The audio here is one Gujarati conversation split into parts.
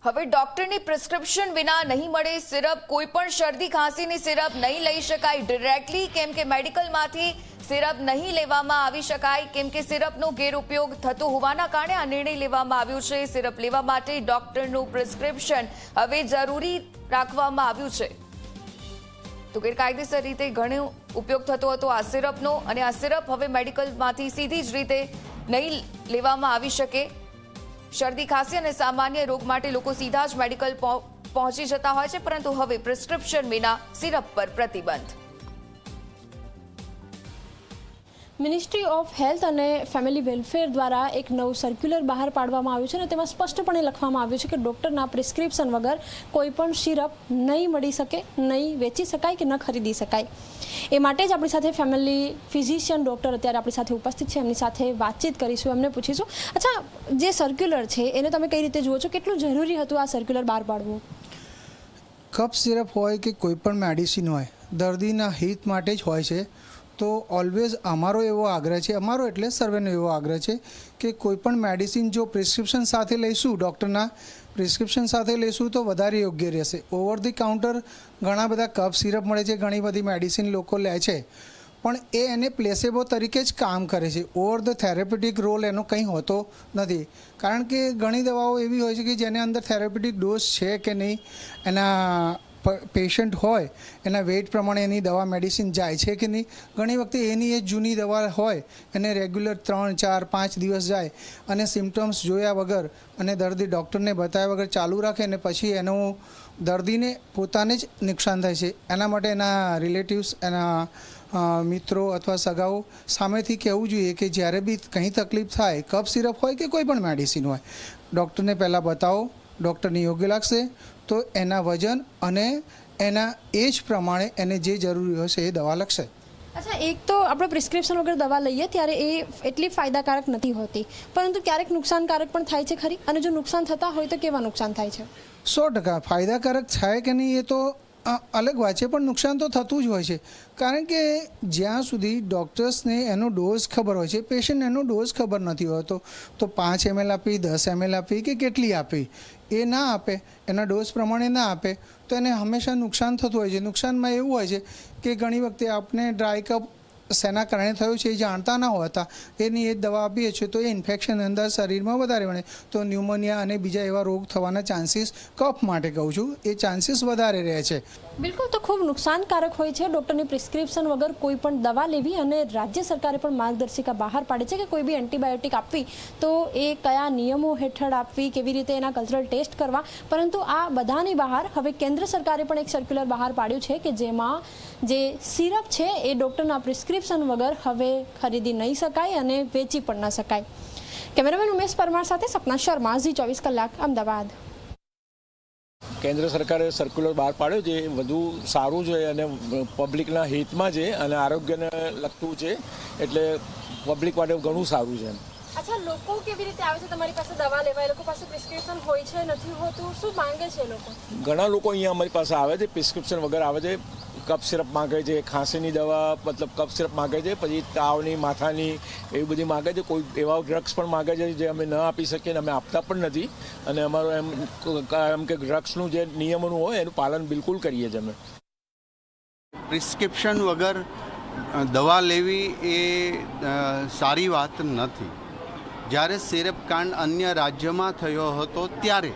હવે ડોક્ટરની પ્રિસ્ક્રિપ્શન વિના નહીં મળે સિરપ, કોઈ પણ શરદી ખાંસીની સિરપ નહીં લઈ શકાય ડિરેક્ટલી, કેમ કે મેડિકલમાંથી સિરપ નહીં લેવામાં આવી શકાય, કેમ કે સિરપનો ગેરઉપયોગ થતો હોવાના કારણે આ નિર્ણય લેવામાં આવ્યો છે। સિરપ લેવા માટે ડોક્ટરનું પ્રિસ્ક્રિપ્શન હવે જરૂરી રાખવામાં આવ્યું છે। તો ગેરકાયદેસર રીતે ઘણો ઉપયોગ થતો હતો આ સિરપનો, અને આ સિરપ હવે મેડિકલમાંથી સીધી જ રીતે નહીં લેવામાં આવી શકે। શરદી ખાંસી અને સામાન્ય રોગ માટે લોકો સીધા જ મેડિકલ પહોંચી જતા હોય છે, પરંતુ હવે પ્રિસ્ક્રિપ્શન વિના સિરપ પર પ્રતિબંધ। મિનિસ્ટ્રી ઓફ હેલ્થ અને ફેમિલી વેલફેર દ્વારા એક નવું સર્ક્યુલર બહાર પાડવામાં આવ્યું છે અને તેમાં સ્પષ્ટપણે લખવામાં આવ્યું છે કે ડૉક્ટરના પ્રિસ્ક્રિપ્શન વગર કોઈ પણ સિરપ નહીં મળી શકે, નહીં વેચી શકાય કે ન ખરીદી શકાય। એ માટે જ આપણી સાથે ફેમિલી ફિઝિશિયન ડૉક્ટર અત્યારે આપણી સાથે ઉપસ્થિત છે, એમની સાથે વાતચીત કરીશું, એમને પૂછીશું, અચ્છા જે સર્ક્યુલર છે એને તમે કઈ રીતે જુઓ છો, કેટલું જરૂરી હતું આ સર્ક્યુલર બહાર પાડવું? કફ સિરપ હોય કે કોઈ પણ મેડિસિન હોય દર્દીના હિત માટે જ હોય છે। તો ઓલવેઝ અમારો એવો આગ્રહ છે, અમારો એટલે સર્વેનો એવો આગ્રહ છે કે કોઈ પણ મેડિસિન જો પ્રિસ્ક્રિપ્શન સાથે લઈશું, ડૉક્ટરના પ્રિસ્ક્રિપ્શન સાથે લઈશું તો વધારે યોગ્ય રહેશે। ઓવર ધી કાઉન્ટર ઘણા બધા કફ સિરપ મળે છે, ઘણી બધી મેડિસિન લોકો લે છે, પણ એ એને પ્લેસેબો તરીકે જ કામ કરે છે। ઓવર ધ થેરાપ્યુટિક રોલ એનો કંઈ હોતો નથી, કારણ કે ઘણી દવાઓ એવી હોય છે કે જેને અંદર થેરાપ્યુટિક ડોઝ છે કે નહીં, એના પેશન્ટ હોય એના વેઇટ પ્રમાણે એની દવા મેડિસિન જાય છે કે નહીં। ઘણી વખતે એની એ જૂની દવા હોય એને રેગ્યુલર 3, 4, 5 દિવસ જાય અને સિમ્ટમ્સ જોયા વગર અને દર્દી ડૉક્ટરને બતાવ્યા વગર ચાલુ રાખે અને પછી એનું દર્દીને પોતાને જ નુકસાન થાય છે। એના માટે એના રિલેટિવ્સ, એના મિત્રો અથવા સગાઓ સામેથી કહેવું જોઈએ કે જ્યારે બી કંઈ તકલીફ થાય, કફ સિરપ હોય કે કોઈ પણ મેડિસિન હોય, ડૉક્ટરને પહેલાં બતાવો, ડૉક્ટરને યોગ્ય લાગશે તો એના વજન અને એના એજ પ્રમાણે એને જે જરૂરી હશે એ દવા લખશે। અચ્છા, એક તો આપણે પ્રિસ્ક્રિપ્શન વગર દવા લઈએ ત્યારે એ એટલી ફાયદાકારક નથી હોતી, પરંતુ ક્યારેક નુકસાનકારક પણ થાય છે ખરી, અને જો નુકસાન થતા હોય તો કેવા નુકસાન થાય છે? 100% ફાયદાકારક થાય કે નહીં એ તો અલગ વાત છે, પણ નુકસાન તો થતું જ હોય છે, કારણ કે જ્યાં સુધી ડૉક્ટર્સને એનો ડોઝ ખબર હોય છે, પેશન્ટ એનો ડોઝ ખબર નથી હોતો, તો 5 ml આપી, 10 ml આપી કે કેટલી આપી એ ના આપે, એના ડોઝ પ્રમાણે ના આપે તો એને હંમેશા નુકસાન થતું હોય છે। નુકસાનમાં એવું હોય છે કે ઘણી વખતે આપણે ડ્રાય કફ શેના કારણે થયું છે એ જાણતા ના હોતા, એની એ દવા આપીએ છીએ તો એ ઇન્ફેક્શન અંદર શરીરમાં વધારે બને તો ન્યુમોનિયા અને બીજા એવા રોગ થવાના ચાન્સીસ, કફ માટે કહું છું, એ ચાન્સીસ વધારે રહે છે। બિલકુલ, તો ખૂબ નુકસાનકારક હોય છે ડૉક્ટરની પ્રિસ્ક્રિપ્શન વગર કોઈ પણ દવા લેવી, અને રાજ્ય સરકારે પણ માર્ગદર્શિકા બહાર પાડી છે કે કોઈ બી એન્ટીબાયોટિક આપવી તો એ કયા નિયમો હેઠળ આપવી, કેવી રીતે એના કલ્ચરલ ટેસ્ટ કરવા, પરંતુ આ બધાની બહાર હવે કેન્દ્ર સરકારે પણ એક સર્ક્યુલર બહાર પાડ્યું છે કે જેમાં જે સિરપ છે એ ડૉક્ટરના પ્રિસ્ક્રિપ્શન વગર હવે ખરીદી નહીં શકાય અને વેચી પણ ન શકાય। કેમેરામેન ઉમેશ પરમાર સાથે સપના શર્મા, Zee24 કલાક, અમદાવાદ। કેન્દ્ર સરકારે સર્ક્યુલર બહાર પાડ્યો છે, વધુ સારું છે અને પબ્લિકના હિતમાં છે અને આરોગ્યને લગતું છે, એટલે પબ્લિક માટે ઘણું સારું છે। અચ્છા, લોકો કેવી રીતે આવે છે તમારી પાસે દવા લેવા? એ લોકો પાસે પ્રિસ્ક્રિપ્શન હોય છે, નથી હોતું, શું માંગે છે લોકો? ઘણા લોકો અહીંયા અમારી પાસે આવે છે, પ્રિસ્ક્રિપ્શન વગર આવે છે, કફ સિરપ માગે છે, ખાંસીની દવા મતલબ કફ સિરપ માગે છે, પછી તાવની, માથાની એવી બધી માગે છે, કોઈ એવા ડ્રગ્સ પણ માગે છે જે અમે ન આપી શકીએ અને અમે આપતા પણ નથી, અને અમારું એમ કે ડ્રગ્સનું જે નિયમોનું હોય એનું પાલન બિલકુલ કરીએ છીએ અમે। પ્રિસ્ક્રિપ્શન વગર દવા લેવી એ સારી વાત નથી। જ્યારે સિરપ કાંડ અન્ય રાજ્યમાં થયો હતો ત્યારે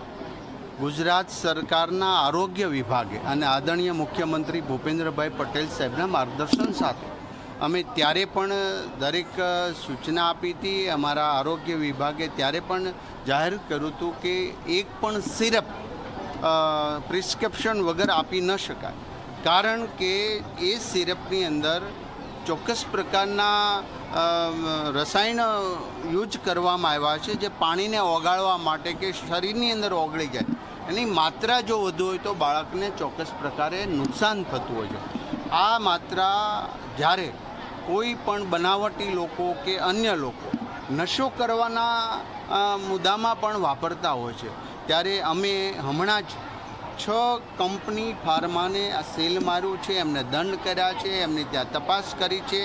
ગુજરાત સરકારના આરોગ્ય વિભાગે અને આદરણીય મુખ્યમંત્રી ભૂપેન્દ્રભાઈ પટેલ સાહેબના માર્ગદર્શન સાથે અમે ત્યારે પણ દરેક સૂચના આપી હતી। અમારા આરોગ્ય વિભાગે ત્યારે પણ જાહેર કર્યું હતું કે એક પણ સિરપ પ્રિસ્ક્રિપ્શન વગર આપી ન શકાય, કારણ કે એ સિરપની અંદર ચોક્કસ પ્રકારના રસાયણ યુઝ કરવામાં આવ્યા છે જે પાણીને ઓગાળવા માટે કે શરીરની અંદર ઓગળી જાય, એની માત્રા જો વધુ હોય તો બાળકને ચોક્કસ પ્રકારે નુકસાન થતું હોય છે। આ માત્રા જ્યારે કોઈ પણ બનાવટી લોકો કે અન્ય લોકો નશો કરવાના મુદ્દામાં પણ વાપરતા હોય છે, ત્યારે અમે હમણાં જ 6 કંપની ફાર્માને આ સીલ માર્યું છે, એમને દંડ કર્યા છે, એમની ત્યાં તપાસ કરી છે।